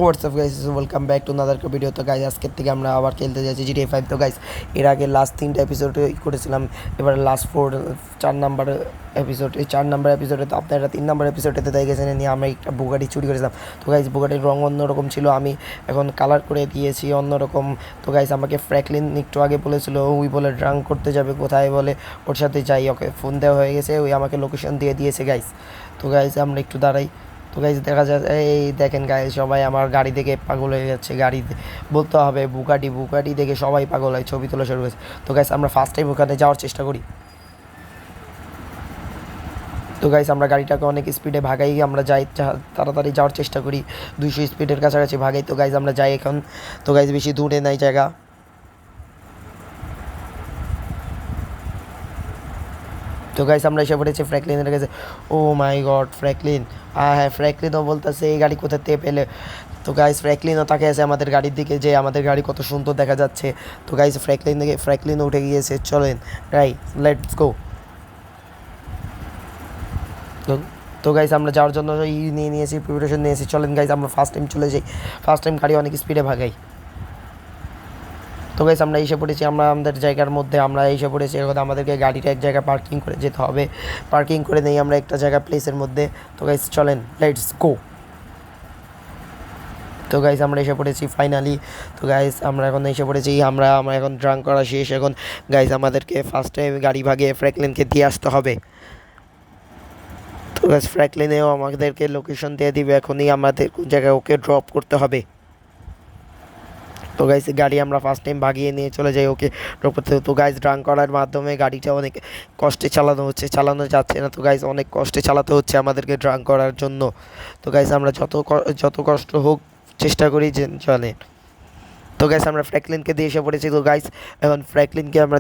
WhatsApp guys, welcome back to another video. তো guys আজকের থেকে আমরা আবার খেলতে যাচ্ছি GTA 5। তো গাইজ এর আগে লাস্ট 3টা এপিসোড করেছিলাম, এবার লাস্ট 4 নাম্বার এপিসোড। এই 4 নাম্বার এপিসোডে তো আপনারা 3 নাম্বার এপিসোডেতে তাই গেছেন নিয়ে আমরা একটা বুগাটি চুরি করেছিলাম। তো গাইজ বুগাটির রঙ অন্যরকম ছিল, আমি এখন কালার করে দিয়েছি অন্যরকম। তো গাইজ আমাকে ফ্র্যাঙ্কলিন একটু আগে বলেছিল, ওই বলে ড্রাঙ্ক করতে যাবে কোথায়, বলে ওর সাথে যাই, ওকে ফোন দেওয়া হয়ে গেছে, ওই আমাকে লোকেশন দিয়ে দিয়েছে গাইজ। তো গাইজ আমরা একটু দাঁড়াই। তো গাইজ দেখা যায়, এই দেখেন গাইজ সবাই আমার গাড়ি দেখে পাগল হয়ে যাচ্ছে। গাড়ি বলতে হবে বুগাটি, বুগাটি দেখে সবাই পাগল হয়, ছবি তোলা শুরু করেছে। তো গাইজ আমরা ফার্স্ট টাইম ওখানে যাওয়ার চেষ্টা করি। তো গাইজ আমরা গাড়িটাকে অনেক স্পিডে ভাগাই, আমরা যাই তাড়াতাড়ি যাওয়ার চেষ্টা করি, 200 স্পিডের কাছাকাছি ভাগাই। তো গাইজ আমরা যাই এখন। তো গাইজ বেশি দূরে নাই জায়গা। তো গাইস আমরা এসে পড়েছি ফ্র্যাঙ্কলিনের কাছে। ও মাই গড, ফ্র্যাঙ্কলিন! হ্যাঁ, ফ্র্যাঙ্কলিনও বলতেছে এই গাড়ি কোথা থেকে পেলে। তো গাইস ফ্র্যাঙ্কলিনও তাকে আছে আমাদের গাড়ির দিকে, যে আমাদের গাড়ি কত সুন্দর দেখা যাচ্ছে। তো গাইস ফ্র্যাঙ্কলিনও উঠে গিয়েছে, চলেন রাইট, লেটস গো। তো তো গাইস আমরা যাওয়ার জন্য নিয়ে নিয়েছি, প্রিপারেশন নিয়েছি, চলেন গাইস আমরা ফার্স্ট টাইম চলে যাই। ফার্স্ট টাইম গাড়ি অনেক স্পিডে ভাগাই। তো গাইস আমরা এসে পড়েছি, আমরা আমাদের জায়গার মধ্যে আমরা এসে পড়েছি। এখন আমাদেরকে গাড়িটা এক জায়গায় পার্কিং করে যেতে হবে। পার্কিং করে নেই আমরা একটা জায়গা প্লেসের মধ্যে। তো গাইস চলেন, লেটস গো। তো গাইস আমরা এসে পড়েছি ফাইনালি। তো গাইস আমরা এখন এসে পড়েছি, আমরা এখন ড্রাঙ্ক করা শেষ। এখন গাইস আমাদেরকে ফার্স্ট টাইম গাড়ি ভাগে ফ্র্যাঙ্কলিনকে দিয়ে আসতে হবে। তো গাইস ফ্র্যাঙ্কলিনেও আমাদেরকে লোকেশন দিয়ে দিবে, এখনই আমাদের কোন জায়গায় ওকে ড্রপ করতে হবে। তো গাইস গাড়ি আমরা ফার্স্ট টাইম ভাগিয়ে নিয়ে চলে যাই ওকে ড্রপ করতে। তো গাইস ড্রাঙ্ক করার মাধ্যমে গাড়িটা অনেক কষ্টে চালানো হচ্ছে, চালানো যাচ্ছে না। তো গাইস অনেক কষ্টে চালাতে হচ্ছে আমাদেরকে ড্রাঙ্ক করার জন্য। তো গাইস আমরা যত কষ্ট হোক চেষ্টা করি যে জানেন। তো গাইস আমরা ফ্র্যাঙ্কলিনকে দিয়ে এসে পড়েছি। তো গাইস এখন ফ্র্যাঙ্কলিনকে আমরা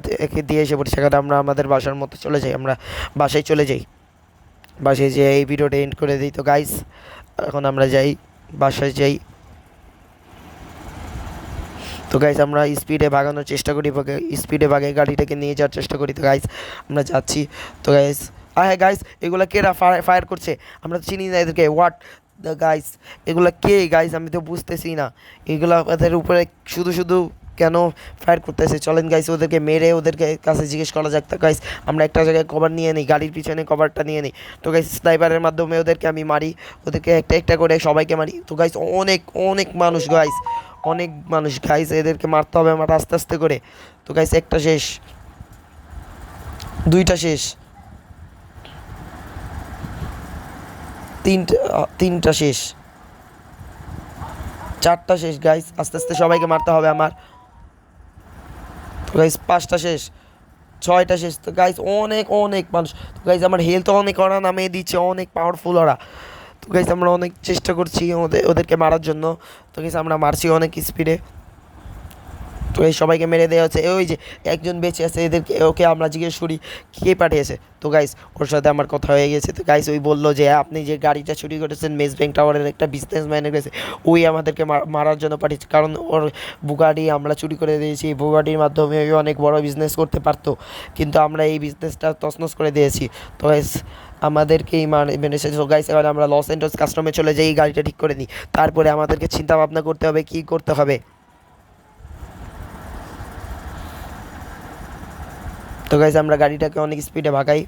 দিয়ে এসে পড়েছি, সেখানে আমরা আমাদের বাসার মতো চলে যাই, আমরা বাসায় চলে যাই। বাসায় যেয়ে এই ভিডিওটা এন্ড করে দিই। তো গাইস এখন আমরা যাই, বাসায় যাই। তো গাইস আমরা স্পিডে ভাগানোর চেষ্টা করি, স্পিডে ভাগে গাড়িটাকে নিয়ে যাওয়ার চেষ্টা করি। তো গাইস আমরা যাচ্ছি। তো গাইস হ্যাঁ গাইস, এগুলো কেরা ফায়ার করছে? আমরা তো চিনি না এদেরকে। হোয়াট দ্য গাইস, এগুলো কে গাইস? আমি তো বুঝতেছি না এগুলো ওদের উপরে শুধু শুধু কেন ফায়ার করতেছে। চলেন গাইস ওদেরকে মেরে ওদেরকে কাছে জিজ্ঞেস করা যাক। তো গাইস আমরা একটা জায়গায় কভার নিয়ে নিই, গাড়ির পিছনে কভারটা নিয়ে নিই। তো গাইস স্নাইপারের মাধ্যমে ওদেরকে আমি মারি, ওদেরকে একটা একটা করে সবাইকে মারি। তো গাইস অনেক অনেক মানুষ গাইস, অনেক মানুষ গাইস, এদেরকে মারতে হবে আমার আস্তে আস্তে করে। তো গাইস একটা শেষ, দুইটা শেষ, তিনটা শেষ, চারটা শেষ গাইস, আস্তে আস্তে সবাইকে মারতে হবে আমার। তো গাইস পাঁচটা শেষ, ছয়টা শেষ। তো গাইস অনেক অনেক মানুষ। তো গাইস আমার হেলথ অনেক ওরা নামিয়ে দিচ্ছে, অনেক পাওয়ারফুল ওরা। তো গাইস আমরা অনেক চেষ্টা করছি ওদেরকে মারার জন্য। তো গাইস আমরা মারছি অনেক স্পিডে। তো এই সবাইকে মেরে দেওয়া হচ্ছে। ওই যে একজন বেঁচে আছে, এদেরকে ওকে আমরা জিজ্ঞেস করি কে পাঠিয়েছে। তো গাইস ওর সাথে আমার কথা হয়ে গেছে। তো গাইস ওই বললো যে আপনি যে গাড়িটা চুরি করেছেন মেস ব্যাংক টাওয়ারের একটা বিজনেসম্যানের কাছে, ওই আমাদেরকে মারার জন্য পাঠিয়েছে, কারণ ওর বুগাটি আমরা চুরি করে দিয়েছি। বুগাটির মাধ্যমে ওই অনেক বড় বিজনেস করতে পারতো, কিন্তু আমরা এই বিজনেসটা তছনছ করে দিয়েছি। তো গাইস আমাদেরকেই মেরেছে। তো গাইস এবার আমরা লস এন্টোস কাস্টমে চলে যাই, এই গাড়িটা ঠিক করে নিই, তারপরে আমাদেরকে চিন্তা ভাবনা করতে হবে কী করতে হবে। তো গাইজ আমরা গাড়িটাকে অনেক স্পিডে ভাগাই।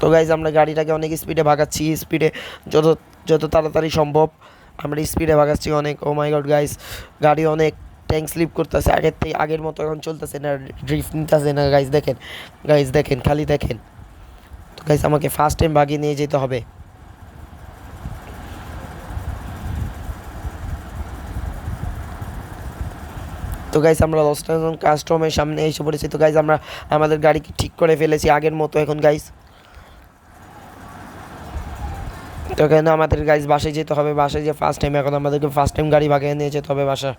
তো গাইজ আমরা গাড়িটাকে অনেক স্পিডে ভাগাচ্ছি, স্পিডে যত যত তাড়াতাড়ি সম্ভব আমরা স্পিডে ভাগাচ্ছি অনেক। ও মাই গড গাইজ, গাড়ি অনেক ট্যাঙ্ক স্লিপ করতেছে, আগের মতো এখন চলতেছে না, ড্রিফট নিতেছে না গাইজ। দেখেন গাইজ, দেখেন খালি দেখেন। তো গাইজ আমাকে ফার্স্ট টাইম ভাগিয়ে নিয়ে যেতে হবে। তো গাইজ আমরা লস এঞ্জেলস কাস্টমের সামনে এসে পড়েছি। তো গাইজ আমরা আমাদের গাড়িকে ঠিক করে ফেলেছি আগের মতো এখন গাইজ। তো এখানে আমাদের গাইজ বাসায় যেতে হবে, বাসায় যে ফার্স্ট টাইম এখন আমাদেরকে ফার্স্ট টাইম গাড়ি ভাগিয়ে নিয়ে যেতে হবে বাসা।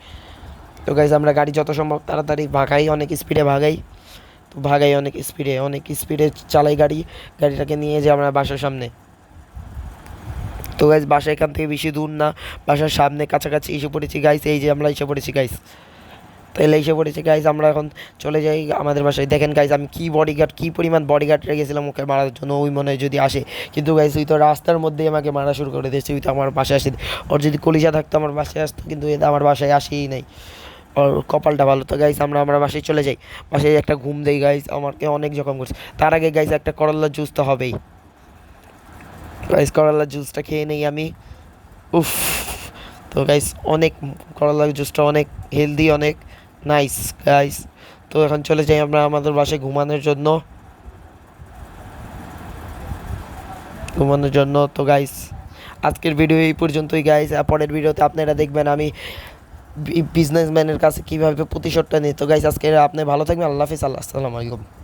তো গাইজ আমরা গাড়ি যত সম্ভব তাড়াতাড়ি ভাগাই, অনেক স্পিডে ভাগাই। তো ভাগাই অনেক স্পিডে চালাই গাড়িটাকে নিয়ে যাই আমরা বাসার সামনে। তো গাইজ বাসা এখান থেকে বেশি দূর না, বাসার সামনে কাছাকাছি এসে পড়েছি গাইজ। এই যে আমরা এসে পড়েছি গাইজ। তাহলে এসে পড়েছে গাইজ, আমরা এখন চলে যাই আমাদের বাসায়। দেখেন গাইজ আমি কী পরিমাণ বডিগার্ড রেখেছিলাম ওকে মারার জন্য, ওই মনে হয় যদি আসে, কিন্তু গাইজ ওই তো রাস্তার মধ্যেই আমাকে মারা শুরু করে দিয়েছে। ওই তো আমার বাসায় আসে, ওর যদি কলিজা থাকতো আমার বাসায় আসতো, কিন্তু এটা আমার বাসায় আসেই নাই, ওর কপালটা ভালো। তো গাইজ আমরা আমার বাসায় চলে যাই, বাসায় একটা ঘুম দেই গাইজ, আমাকে অনেক জখম করছে। তার আগে গাইজ একটা করলার জুস তো হবেই, গাইজ করলার জুসটা খেয়ে নেই আমি। উফ, তো গাইস অনেক, করলার জুসটা অনেক হেলদি, অনেক নাইস গাইস। তো এখন চলে যাই আমরা আমাদের বাসায় ঘুমানোর জন্য। তো গাইস আজকের ভিডিও এই পর্যন্তই গাইস, পরের ভিডিওতে আপনারা দেখবেন আমি বিজনেসম্যানের কাছে কীভাবে প্রতিশোধটা নিই। তো গাইস আজকে আপনি ভালো থাকবেন, আল্লাহ হাফিজ, আসসালামু আলাইকুম।